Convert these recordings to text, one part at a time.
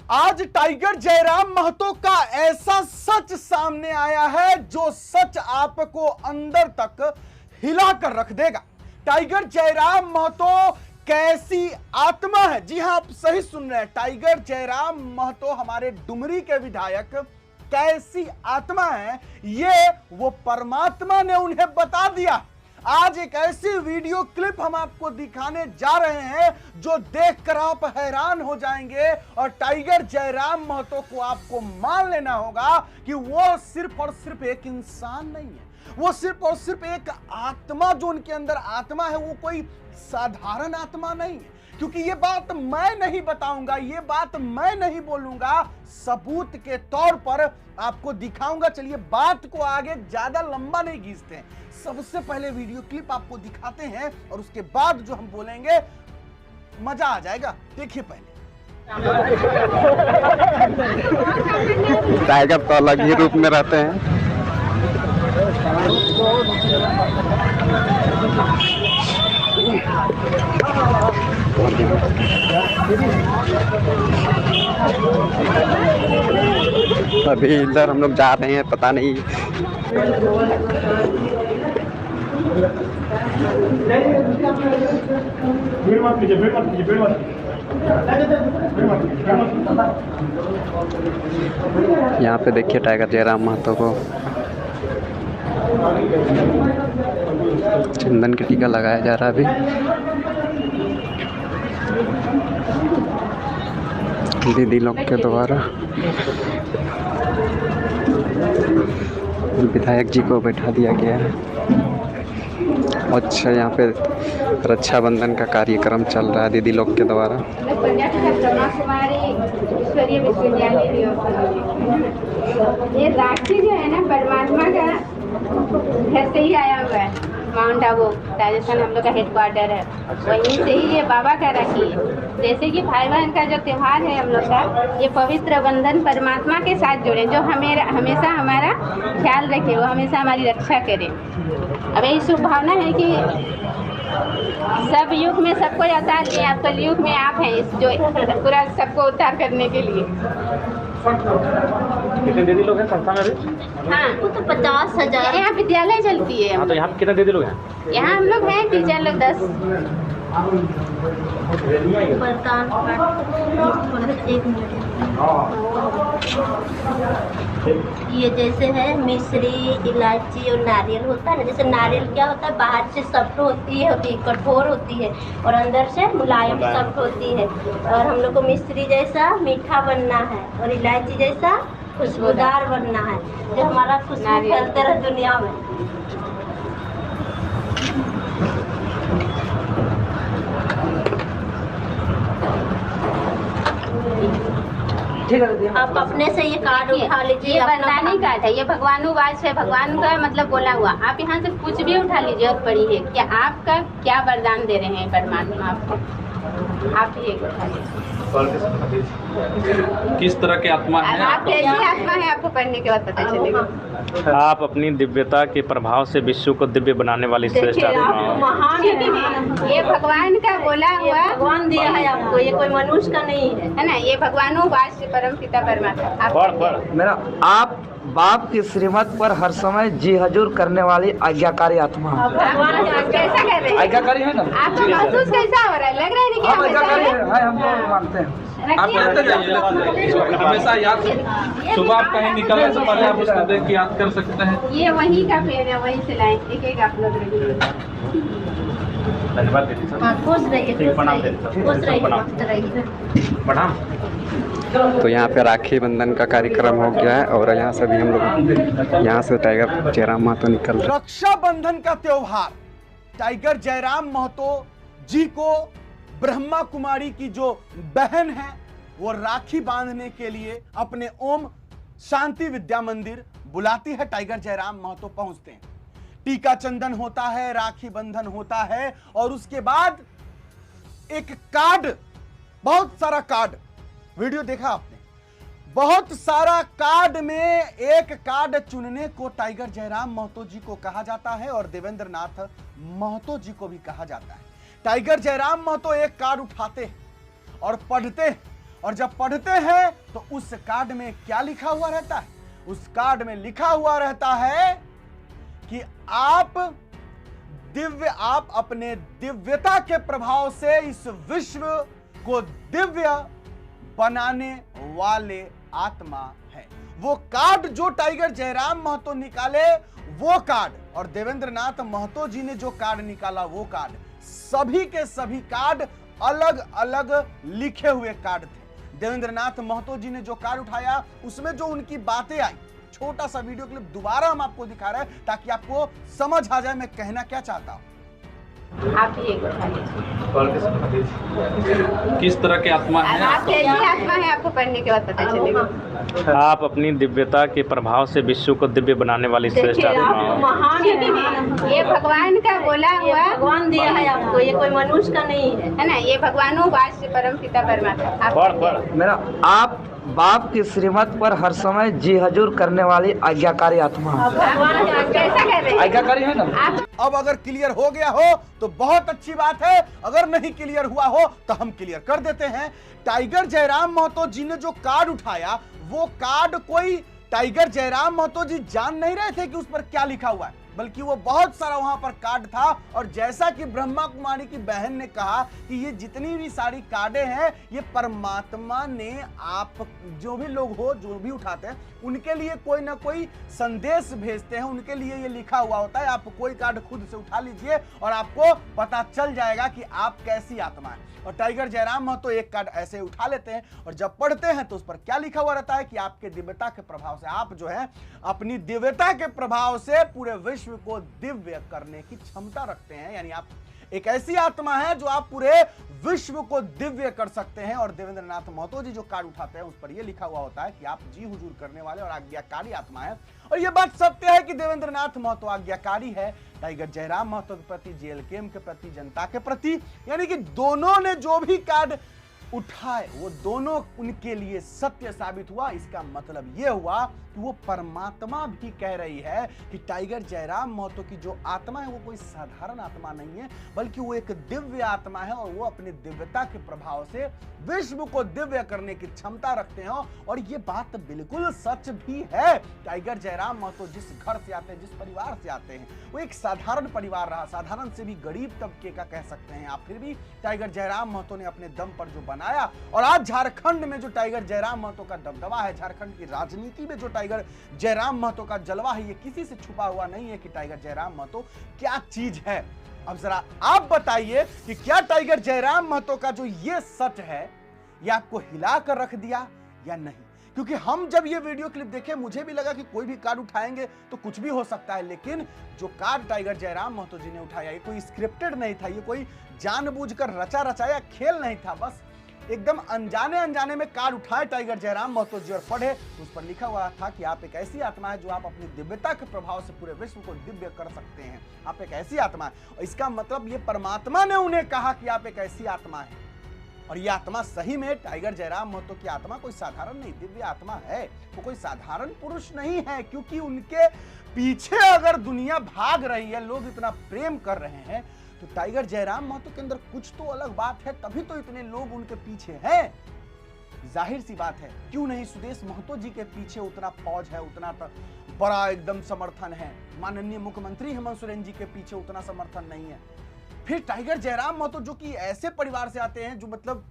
आज टाइगर जयराम महतो का ऐसा सच सामने आया है जो सच आपको अंदर तक हिला कर रख देगा। टाइगर जयराम महतो कैसी आत्मा है। जी हां, आप सही सुन रहे हैं, टाइगर जयराम महतो हमारे डुमरी के विधायक कैसी आत्मा है ये वो परमात्मा ने उन्हें बता दिया। आज एक ऐसी वीडियो क्लिप हम आपको दिखाने जा रहे हैं जो देखकर आप हैरान हो जाएंगे और टाइगर जयराम महतो को आपको मान लेना होगा कि वो सिर्फ और सिर्फ एक इंसान नहीं है, वो सिर्फ और सिर्फ एक आत्मा, जो उनके अंदर आत्मा है वो कोई साधारण आत्मा नहीं है। क्योंकि ये बात मैं नहीं बताऊंगा, ये बात मैं नहीं बोलूंगा, सबूत के तौर पर आपको दिखाऊंगा। चलिए बात को आगे ज्यादा लंबा नहीं खींचते हैं, सबसे पहले वीडियो क्लिप आपको दिखाते हैं और उसके बाद जो हम बोलेंगे मजा आ जाएगा। देखिए पहले। टाइगर तो अलग ही रूप में रहते हैं। अभी इधर हम लोग जा रहे हैं, पता नहीं यहाँ पे देखिए टाइगर जयराम महतो को चंदन की टीका लगाया जा रहा है। अभी दीदी लोग के द्वारा विधायक जी को बैठा दिया गया है। अच्छा, यहाँ पे रक्षाबंधन का कार्यक्रम चल रहा है दीदी लोग के द्वारा। ये राखी जो है ना परमात्मा का घर से ही आया हुआ है। माउंट आबू राजस्थान हम लोग का हेडक्वार्टर है, वहीं से ही ये बाबा का राखी है। जैसे कि भाई बहन का जो त्योहार है हम लोग का, ये पवित्र बंधन परमात्मा के साथ जुड़े, जो हमेशा हमारा ख्याल रखे, वो हमेशा हमारी रक्षा करे। अब यही शुभ भावना है कि सब युग में सबको अवतार दिए, आप कलयुग में आप हैं इस जो पूरा सबको उद्धार करने के लिए। कितने दीदी लोग हैं संस्था में अभी? हाँ, वो तो 50,000। यहाँ विद्यालय चलती है। हाँ, तो यहाँ कितने दीदी लोग हैं? यहाँ हम लोग हैं टीचर लोग 10। ये जैसे है मिश्री, इलायची और नारियल होता है ना। जैसे नारियल क्या होता है, बाहर से सख्त होती है, कठोर होती है, और अंदर से मुलायम सख्त होती है। और हम लोग को मिश्री जैसा मीठा बनना है और इलायची जैसा खुशबूदार बनना है, जो हमारा खुशबू फैलते रहे दुनिया में। आप अपने से ये कार्ड उठा लीजिए। ये वरदानी कार्ड है, ये भगवानुवाच है, भगवान का मतलब बोला हुआ। आप यहाँ से कुछ भी उठा लीजिए और पढ़ी है कि आपका क्या वरदान दे रहे हैं परमात्मा आपको। आप ही एक उठा लीजिए। किस तरह की आत्मा है? आप कैसी आत्मा है आपको पढ़ने के बाद पता चलेगा। आप अपनी दिव्यता के प्रभाव से विश्व को दिव्य बनाने वाली श्रेष्ठ आत्मा। महान है, ये भगवान का बोला हुआ, भगवान दिया है आपको, ये कोई मनुष्य का नहीं है ना। ये भगवानुवाच परम पिता परमात्मा। पढ़ मेरा आप बाप की श्रीमत पर हर समय जी हजूर करने वाली आज्ञाकारी आत्मा। कैसा कर रहे हैं? आज्ञाकारी है ना? आपको महसूस कैसा हो रहा है? लग रहा है कि आज्ञाकारी है, हम तो मानते हैं। आप हमेशा याद, सुबह आप कहीं निकलने से पहले आप उसको देख के याद कर सकते हैं। ये वहीं का पेड़ है, वहीं से लाए। एक एक आप लोग रखिए। धन्यवाद दीदी सर। खुश रहिए, प्रणाम प्रणाम। तो यहाँ पे राखी बंधन का कार्यक्रम हो गया है और यहाँ से भी हम लोग यहाँ से टाइगर जयराम महतो निकल रहे। रक्षाबंधन का त्योहार, टाइगर जयराम महतो जी को ब्रह्मा कुमारी की जो बहन है वो राखी बांधने के लिए अपने ओम शांति विद्या मंदिर बुलाती है। टाइगर जयराम महतो पहुंचते हैं, टीका चंदन होता है, राखी बंधन होता है और उसके बाद एक कार्ड, बहुत सारा कार्ड, वीडियो देखा आपने, बहुत सारा कार्ड में एक कार्ड चुनने को टाइगर जयराम महतो जी को कहा जाता है और देवेंद्र नाथ महतो जी को भी कहा जाता है। टाइगर जयराम महतो एक कार्ड उठाते हैं और पढ़ते हैं और जब पढ़ते हैं तो उस कार्ड में क्या लिखा हुआ रहता है? उस कार्ड में लिखा हुआ रहता है कि आप अपने दिव्यता के प्रभाव से इस विश्व को दिव्य बनाने वाले आत्मा है। वो कार्ड जो टाइगर जयराम महतो निकाले वो कार्ड, और देवेंद्र नाथ महतो जी ने जो कार्ड निकाला वो कार्ड, सभी के सभी कार्ड अलग अलग लिखे हुए कार्ड थे। देवेंद्र नाथ महतो जी ने जो कार्ड उठाया उसमें जो उनकी बातें आई, छोटा सा वीडियो क्लिप दोबारा हम आपको दिखा रहे हैं ताकि आपको समझ आ जाए मैं कहना क्या चाहता हूं। आप ही एक उठा लीजिए। किस तरह की आत्मा है? आप कैसी आत्मा है आपको पढ़ने के बाद पता चलेगा। आप अपनी दिव्यता के प्रभाव से विश्व को दिव्य बनाने वाली श्रेष्ठ आत्मा हो। महान है, ये भगवान का बोला हुआ, भगवान दिया है आपको, ये कोई मनुष्य का नहीं है है ना। ये भगवानों वास्य परम पिता परमात्मा। आप मेरा आप बाप की श्रीमत पर हर समय जी हजूर करने वाली आज्ञाकारी आत्मा हो। कैसा कर रहे हैं? आज्ञाकारी है ना। आप अब अगर क्लियर हो गया हो तो बहुत अच्छी बात है, अगर नहीं क्लियर हुआ हो तो हम क्लियर कर देते हैं। टाइगर जयराम महतो जी ने जो कार्ड उठाया वो कार्ड कोई टाइगर जयराम महतो जी जान नहीं रहे थे कि उस पर क्या लिखा हुआ है, बल्कि वो बहुत सारा वहां पर कार्ड था। और जैसा कि ब्रह्मा कुमारी की बहन ने कहा कि ये जितनी भी सारी कार्डें हैं ये परमात्मा ने आप जो भी लोग हो जो भी उठाते हैं उनके लिए कोई ना कोई संदेश भेजते हैं, उनके लिए ये लिखा हुआ होता है। आप कोई कार्ड खुद से उठा लीजिए और आपको पता चल जाएगा कि आप कैसी आत्मा है। और टाइगर जयराम महतो एक कार्ड ऐसे उठा लेते हैं और जब पढ़ते हैं तो उस पर क्या लिखा हुआ रहता है कि आपके दिव्यता के प्रभाव से, आप जो है अपनी दिव्यता के प्रभाव से पूरे विश्व को दिव्य करने की क्षमता रखते हैं। यानी आप एक ऐसी आत्मा है जो आप पूरे विश्व को दिव्य कर सकते हैं। और देवेंद्र नाथ महतो जी जो कार्ड उठाते हैं उस पर यह लिखा हुआ होता है कि आप जी हुजूर करने वाले और आज्ञाकारी आत्मा है। और यह बात सत्य है कि देवेंद्र नाथ महतो आज्ञाकारी है टाइगर जयराम महतो के प्रति, जेएलकेएम के प्रति, जनता के प्रति। यानी कि दोनों ने जो भी कार्ड उठाए वो दोनों उनके लिए सत्य साबित हुआ। इसका मतलब यह हुआ कि वो परमात्मा भी कह रही है कि टाइगर जयराम महतो की जो आत्मा है वो कोई साधारण आत्मा नहीं है, बल्कि वो एक दिव्य आत्मा है और वो अपनी दिव्यता के प्रभाव से विश्व को दिव्य करने की क्षमता रखते हैं। और ये बात बिल्कुल सच भी है। टाइगर जयराम महतो जिस घर से आते हैं, जिस परिवार से आते हैं, वो एक साधारण परिवार रहा, साधारण से भी गरीब तबके का कह सकते हैं आप। फिर भी टाइगर जयराम महतो ने अपने दम पर जो बनाया, और आज झारखंड में जो टाइगर जयराम महतो का दबदबा है, झारखंड की राजनीति में जो टाइगर जयराम महतो का जलवा है, ये किसी से छुपा हुआ नहीं है कि टाइगर जयराम महतो क्या चीज है। अब जरा आप बताइए कि क्या टाइगर जयराम महतो का जो ये सच है ये आपको हिला कर रख दिया या नहीं? क्योंकि हम जब ये वीडियो क्लिप देखे मुझे भी लगा कि कोई भी कार्ड उठाएंगे तो कुछ भी हो सकता है, लेकिन जो कार्ड टाइगर जयराम महतो जी ने उठाया ये कोई स्क्रिप्टेड नहीं था, ये कोई जानबूझकर रचा रचाया खेल नहीं था। बस एकदम अनजाने में कार्ड उठाए टाइगर जयराम महतो जी और पढ़े, उस पर लिखा हुआ था कि आप एक ऐसी आत्मा है जो आप अपनी दिव्यता के प्रभाव से पूरे विश्व को दिव्य कर सकते हैं। आप एक ऐसी आत्मा है, और इसका मतलब ये परमात्मा ने उन्हें कहा कि आप एक ऐसी आत्मा है। और ये आत्मा सही में टाइगर जयराम महतो की आत्मा कोई साधारण नहीं, दिव्य आत्मा है। वो कोई साधारण पुरुष नहीं है, क्योंकि उनके पीछे अगर दुनिया भाग रही है, लोग इतना प्रेम कर रहे हैं, तो टाइगर जयराम महतो के अंदर कुछ तो अलग बात है, तभी तो इतने लोग उनके पीछे हैं। जाहिर सी बात है, क्यों नहीं सुदेश महतो जी के पीछे उतना फौज है, उतना बड़ा एकदम समर्थन है। माननीय मुख्यमंत्री हेमंत सोरेन जी के पीछे उतना समर्थन नहीं है। फिर टाइगर जयराम महतो जो कि ऐसे परिवार से आते हैं जो मतलब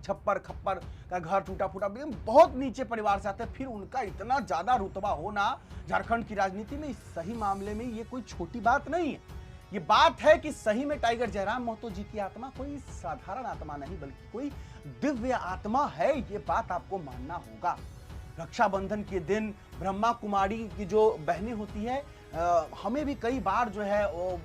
छप्पर खप्पर का घर टूटा फूटा, बहुत नीचे परिवार से आते हैं, फिर उनका इतना ज्यादा रुतबा होना झारखंड की राजनीति में, सही मामले में ये कोई छोटी बात नहीं है। ये बात है कि सही में टाइगर जयराम महतो जी की आत्मा कोई साधारण आत्मा नहीं, बल्कि कोई दिव्य आत्मा है। ये बात आपको मानना होगा। रक्षाबंधन के दिन ब्रह्मा कुमारी की जो बहनें होती है, हमें भी कई बार जो है वो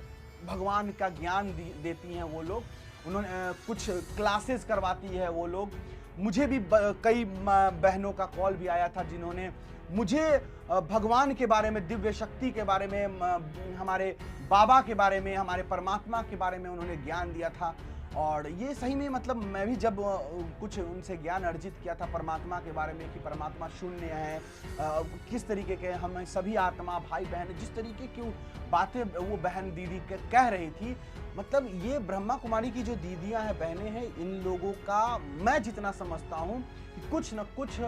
भगवान का ज्ञान देती हैं वो लोग, उन्होंने कुछ क्लासेस करवाती है वो लोग। मुझे भी कई बहनों का कॉल भी आया था जिन्होंने मुझे भगवान के बारे में, दिव्य शक्ति के बारे में, हमारे बाबा के बारे में, हमारे परमात्मा के बारे में उन्होंने ज्ञान दिया था। और ये सही में मतलब मैं भी जब कुछ उनसे ज्ञान अर्जित किया था परमात्मा के बारे में कि परमात्मा शून्य है, किस तरीके के हम सभी आत्मा भाई बहन, जिस तरीके की बातें वो बहन दीदी कह रही थी, मतलब ये ब्रह्मा कुमारी की जो दीदियां हैं बहनें हैं, इन लोगों का मैं जितना समझता हूँ कि कुछ न कुछ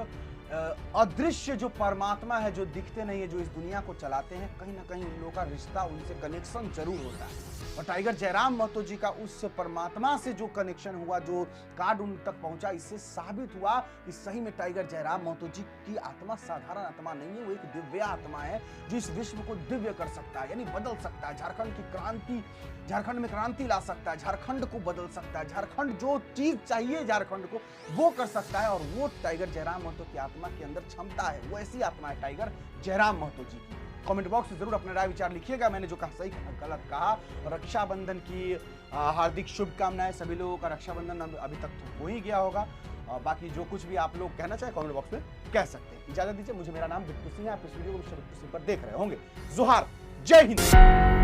अदृश्य जो परमात्मा है, जो दिखते नहीं है, जो इस दुनिया को चलाते हैं, कहीं ना कहीं उन लोगों का रिश्ता, उनसे कनेक्शन जरूर होता है। और टाइगर जयराम महतो जी का उस परमात्मा से जो कनेक्शन हुआ, जो कार्ड उन तक पहुंचा, इससे साबित हुआ कि सही में टाइगर जयराम महतो जी की आत्मा साधारण आत्मा नहीं है, वो एक दिव्य आत्मा है जो इस विश्व को दिव्य कर सकता है, यानी बदल सकता है। झारखंड की क्रांति, झारखंड में क्रांति ला सकता है, झारखंड को बदल सकता है, झारखंड जो चीज चाहिए झारखंड को वो कर सकता है। और वो टाइगर जयराम महतो की आत्मा के अंदर क्षमता है, वो ऐसी आत्मा है टाइगर जयराम महतो जी की। कमेंट बॉक्स में जरूर अपने राय विचार लिखिएगा, मैंने जो कहा सही गलत कहा। और रक्षाबंधन की हार्दिक शुभकामनाएं। सभी लोगों का रक्षाबंधन अभी तक तो हो ही गया होगा। बाकी जो कुछ भी आप लोग कहना चाहे कमेंट बॉक्स में कह सकते हैं। इजाजत दीजिए, मुझे मेरा नाम बिट्टू सिंह है, आप इस वीडियो को मिस्टर बिट्टू सिंह पर देख रहे होंगे। जोहार, जय हिंद।